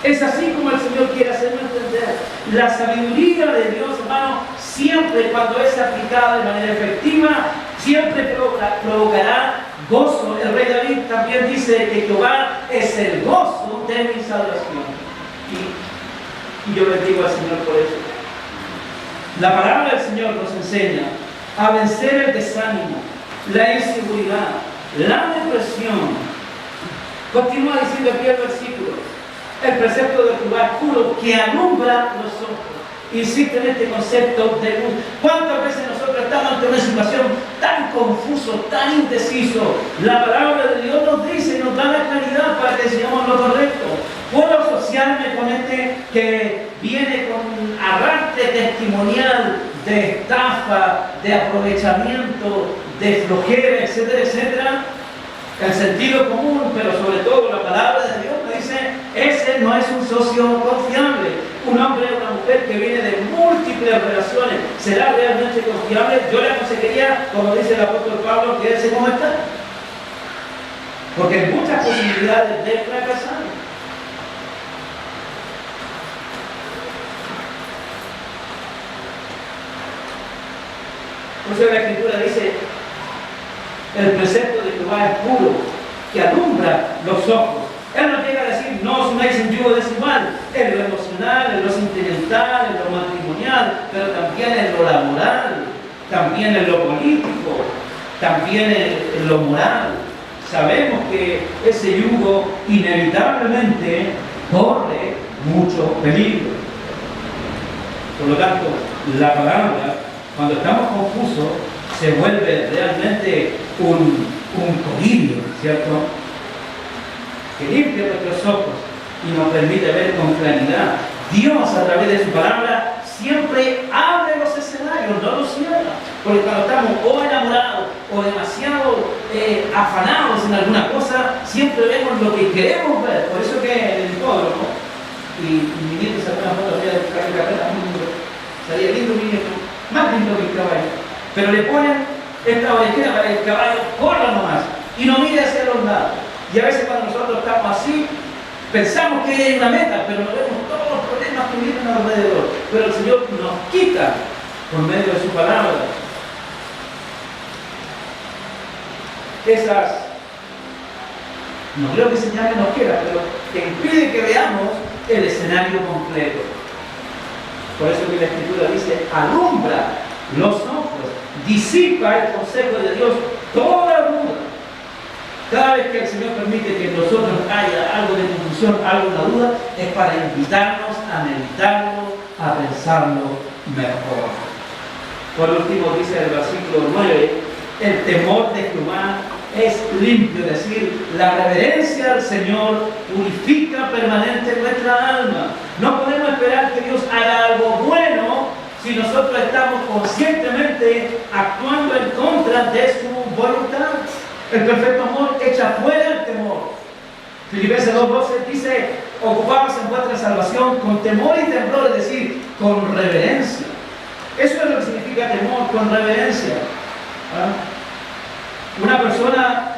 Es así como el Señor quiere hacernos entender. La sabiduría de Dios, hermano, siempre cuando es aplicada de manera efectiva, siempre provocará gozo. El rey David también dice que Jehová es el gozo de mi salvación. Y yo bendigo al Señor por eso. La palabra del Señor nos enseña a vencer el desánimo, la inseguridad, la depresión. Continúa diciendo aquí el versículo. El precepto de Jehová es puro, que alumbra los ojos. Insiste en este concepto de luz. ¿Cuántas veces nosotros estamos ante una situación tan confuso, tan indeciso? La palabra de Dios nos matrimonial, de estafa, de aprovechamiento, de flojera, etcétera, etcétera, el sentido común, pero sobre todo la palabra de Dios me dice, ese no es un socio confiable. Un hombre o una mujer que viene de múltiples relaciones, ¿será realmente confiable? Yo le aconsejaría, como dice el apóstol Pablo, que ese cómo está. Porque hay muchas posibilidades de fracasar. Por eso la Escritura dice, el precepto de Jehová es puro, que alumbra los ojos. Él no llega a decir, no os unáis en yugo desigual, en lo emocional, en lo sentimental, en lo matrimonial, pero también en lo laboral, también en lo político, también en lo moral. Sabemos que ese yugo inevitablemente corre mucho peligro. Por lo tanto, la palabra, cuando estamos confusos, se vuelve realmente un colirio, ¿cierto? Que limpia nuestros ojos y nos permite ver con claridad. Dios, a través de su palabra, siempre abre los escenarios, no los cierra. Porque cuando estamos o enamorados o demasiado afanados en alguna cosa, siempre vemos lo que queremos ver. Por eso que en el hipódromo, y mi nieto sacó una fotografía de carrera, salía lindo mi nieto, más lindo que el caballo. Pero le ponen esta orejera para que el caballo corra nomás y no mire hacia los lados. Y a veces cuando nosotros estamos así, pensamos que hay una meta, pero no vemos todos los problemas que vienen alrededor. Pero el Señor nos quita por medio de su palabra esas, no creo que señal que nos quiera, pero que impide que veamos el escenario completo. Por eso que la Escritura dice, alumbra los ojos, disipa el consejo de Dios toda duda. Cada vez que el Señor permite que en nosotros haya algo de confusión, algo de duda, es para invitarnos a meditarlo, a pensarlo mejor. Por último dice el versículo 9, el temor de Jehová es limpio, es decir, la reverencia al Señor purifica permanente nuestra alma. No podemos esperar que Dios haga algo bueno si nosotros estamos conscientemente actuando en contra de su voluntad. El perfecto amor echa fuera el temor. Filipenses 2:12 dice, ocupaos en vuestra salvación con temor y temblor, es decir, con reverencia. Eso es lo que significa temor, con reverencia. Una persona,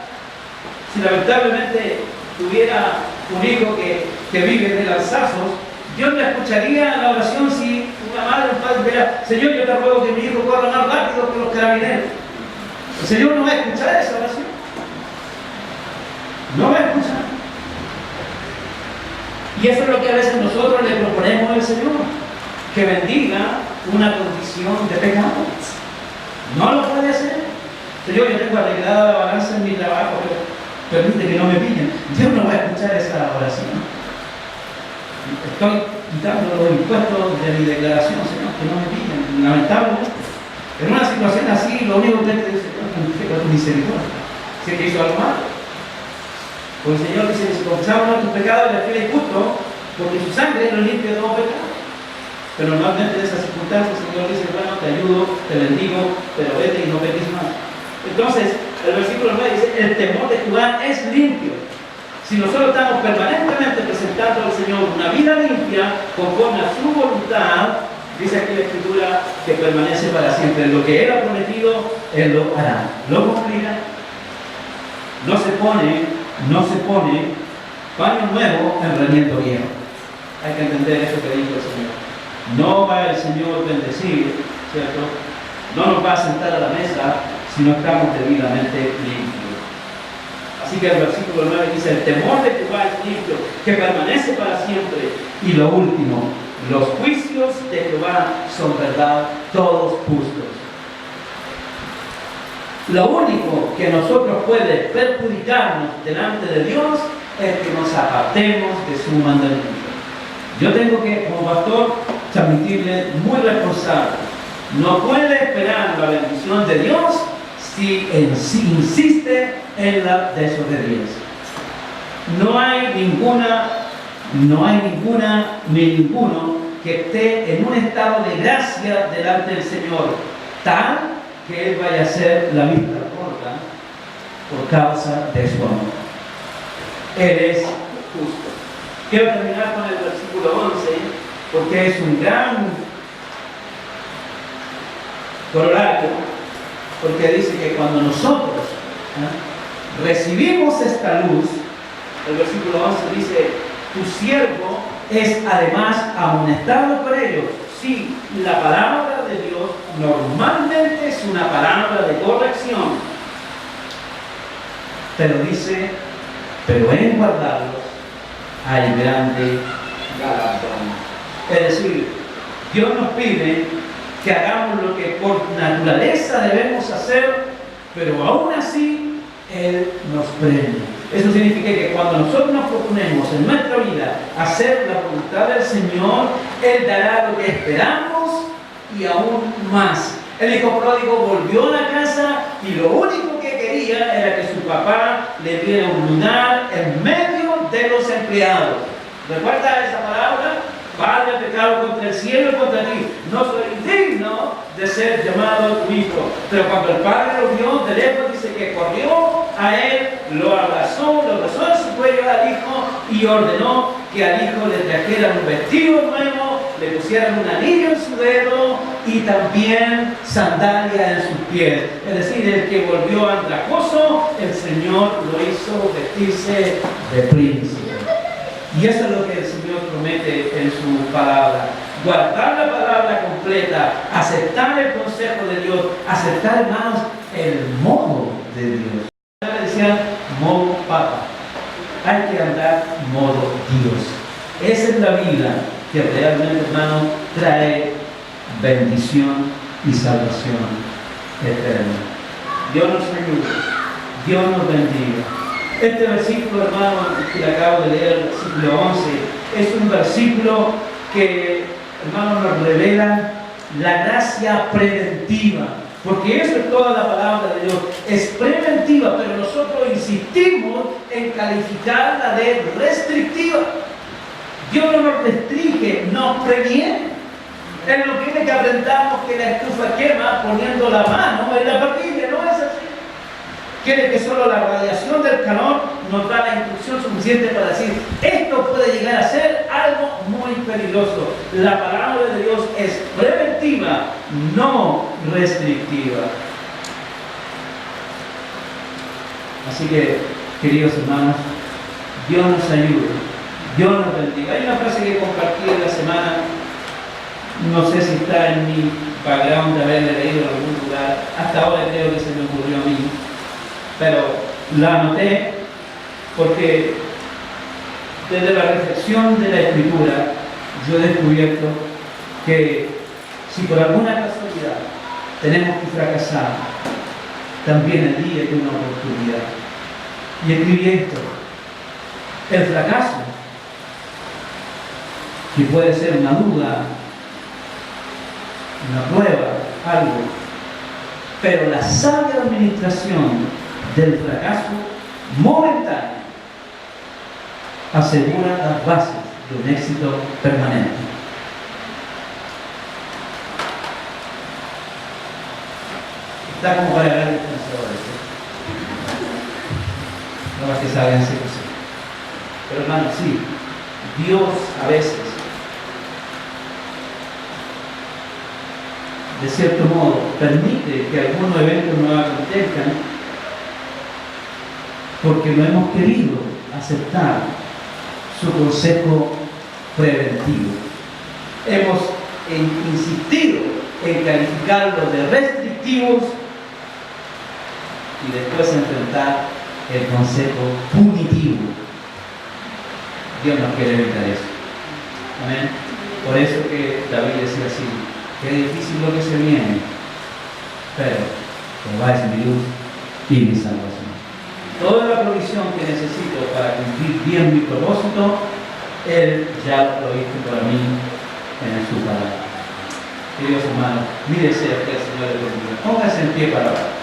si lamentablemente tuviera un hijo que vive de lanzazos, Dios le escucharía la oración si una madre o un padre dijera, Señor, yo te ruego que mi hijo corra más rápido que los carabineros. El Señor no va a escuchar esa oración. No va a escuchar. Y eso es lo que a veces nosotros le proponemos al Señor, que bendiga una condición de pecado. No lo puede hacer. Señor, yo tengo arreglada la balanza en mi trabajo, pero permite que no me pillen. Dios no va a escuchar esa oración. Estoy quitando los impuestos de mi declaración, Señor, que no me pillen. Lamentablemente, en una situación así, lo único que te dice, Señor, que tu misericordia. Si que hizo algo malo. Porque el Señor dice que si confesamos nuestros pecados, le fiel y justo, porque su sangre nos limpia de todo pecado. Pero normalmente en esas circunstancias el Señor dice, bueno, te ayudo, te bendigo, pero vete y no peques más. Entonces, el versículo 9 dice, el temor de Jehová es limpio. Si nosotros estamos permanentemente presentando al Señor una vida limpia, conforme a su voluntad, dice aquí la Escritura que permanece para siempre. Lo que Él ha prometido, Él lo hará. Lo cumplirá. No se pone paño nuevo en remiendo viejo. Hay que entender eso que dijo el Señor. No va el Señor bendecir, ¿cierto? No nos va a sentar a la mesa si no estamos debidamente limpios. Así que el versículo 9 dice, el temor de Jehová es limpio, que permanece para siempre. Y lo último, los juicios de Jehová son verdad, todos justos. Lo único que nosotros puede perjudicarnos delante de Dios es que nos apartemos de su mandamiento. Yo tengo que, como pastor, transmitirle muy responsable. No puede esperar la bendición de Dios si insiste en la desobediencia. No hay ninguna ni ninguno que esté en un estado de gracia delante del Señor, tal que Él vaya a hacer la vista gorda por causa de su amor. Él es justo. Quiero terminar con el versículo 11, porque es un gran corolario, porque dice que cuando nosotros recibimos esta luz, el versículo 11 dice, tu siervo es además amonestado por ellos. Sí, la palabra de Dios normalmente es una palabra de corrección, pero dice, pero en guardarlos hay grande galardón. Es decir, Dios nos pide que hagamos lo que por naturaleza debemos hacer, pero aún así Él nos premia. Eso significa que cuando nosotros nos proponemos en nuestra vida hacer la voluntad del Señor, Él dará lo que esperamos y aún más. El hijo pródigo volvió a la casa y lo único que quería era que su papá le diera un lugar en medio de los empleados. ¿Recuerda esa palabra? Padre, pecado contra el cielo y contra ti. No soy digno de ser llamado tu hijo. Pero cuando el padre lo vio de lejos, dice que corrió a él, lo abrazó en su cuello al hijo y ordenó que al hijo le trajeran un vestido nuevo, le pusieran un anillo en su dedo y también sandalia en sus pies. Es decir, el que volvió andrajoso, el Señor lo hizo vestirse de príncipe. Y eso es lo que el Señor promete en su palabra. Guardar la palabra completa, aceptar el consejo de Dios, aceptar, hermanos, el modo de Dios. Decían modo papa. Hay que andar modo Dios. Esa es la vida que realmente, hermano, trae bendición y salvación eterna. Dios nos ayude. Dios nos bendiga. Este versículo, hermano, que le acabo de leer, el versículo 11, es un versículo que, hermano, nos revela la gracia preventiva, porque eso es toda la palabra de Dios, es preventiva, pero nosotros insistimos en calificarla de restrictiva. Dios no nos restringe, nos previene. Él no quiere que aprendamos que la estufa quema poniendo la mano en la parrilla, no es así. Quiere que solo la radiación del calor nos da la instrucción suficiente para decir, esto puede llegar a ser algo muy peligroso. La palabra de Dios es preventiva, no restrictiva. Así que, queridos hermanos, Dios nos ayude, Dios nos bendiga. Hay una frase que compartí en la semana, no sé si está en mi background de haberle leído en algún lugar, hasta ahora creo que se me ocurrió a mí, pero la anoté porque desde la reflexión de la Escritura yo he descubierto que si por alguna casualidad tenemos que fracasar, también allí hay una oportunidad. Y escribí esto: el fracaso, que puede ser una duda, una prueba, algo, pero la sabia administración del fracaso momentáneo asegura las bases de un éxito permanente. Está como para ganar descansadores, no más que salgan ese consejo. Pero hermano, sí, Dios a veces, de cierto modo, permite que algunos eventos no acontezcan porque no hemos querido aceptar su consejo preventivo. Hemos insistido en calificarlo de restrictivos y después enfrentar el consejo punitivo. Dios nos quiere evitar eso. Amén. Por eso que David decía así: qué difícil lo que se viene, pero Jehová es mi luz y mi salvación. Toda la provisión que necesito para cumplir bien mi propósito, Él ya lo hizo para mí en su palabra. Queridos hermanos, mi deseo es que el Señor les bendiga. Pónganse en pie para orar.